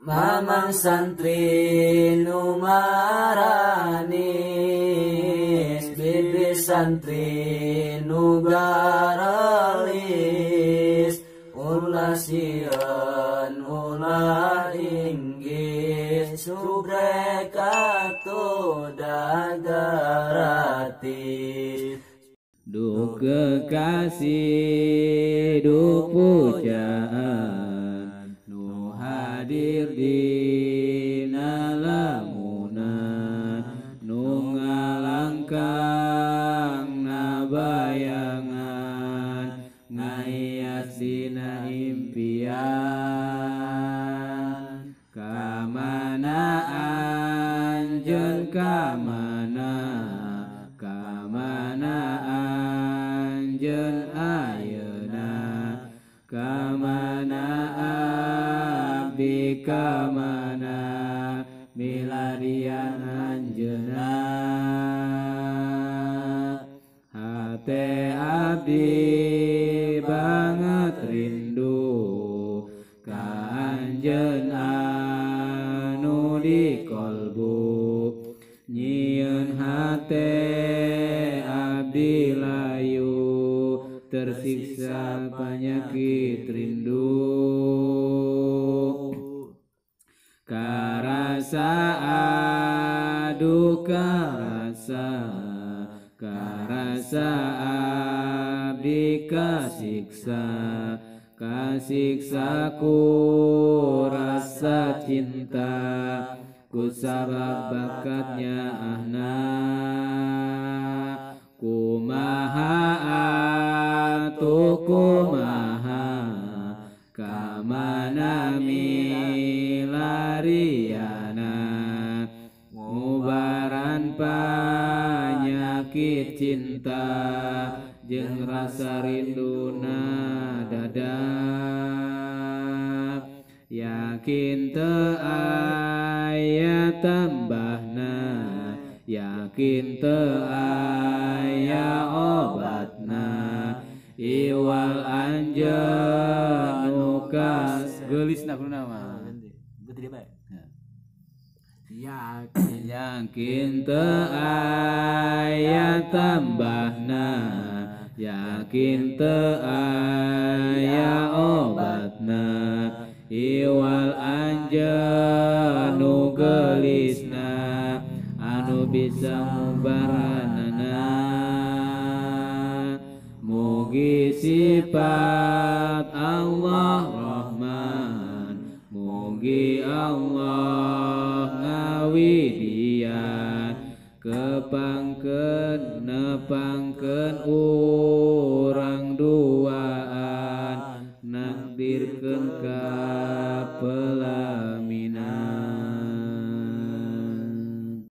Mamang santri nu maranis, bibi santri nu garalis, ulah sieun ulah inggih, subrek atuda gratis. Du kekasih, du pujaan, nu hadir dina lamunan, nu ngalangkang na bayangan, ngayas dina impian. Kamana anjeun kamana, kamana anjeun ayeuna, kamana abdi kamana milarian anjeunna. Hate abdi banget rindu ka anjeun anu di kolbu, nyieun hate abdi layu tersiksa penyakit rindu. Karasa adu karasa, karasa abdi kasiksa, kasiksa ku rasa cinta, ku sabab bakatnya ahna. Kumaha atuh kumaha, kamana milariana, ngubaran panyakit cinta, jeung rasa rinduna dada. Yakin teu aya tambahna, yakin teu aya obatna, iwal anjeun nu kas geulisna kunaon mah yakin teu aya tambahna, yakin teu aya obatna, iwal anjeun nu geulisna, anu bisa ngubaranana. Mugi sifat Allah Rahman, mugi Allah ngawidian, kepangkeun nepangkeun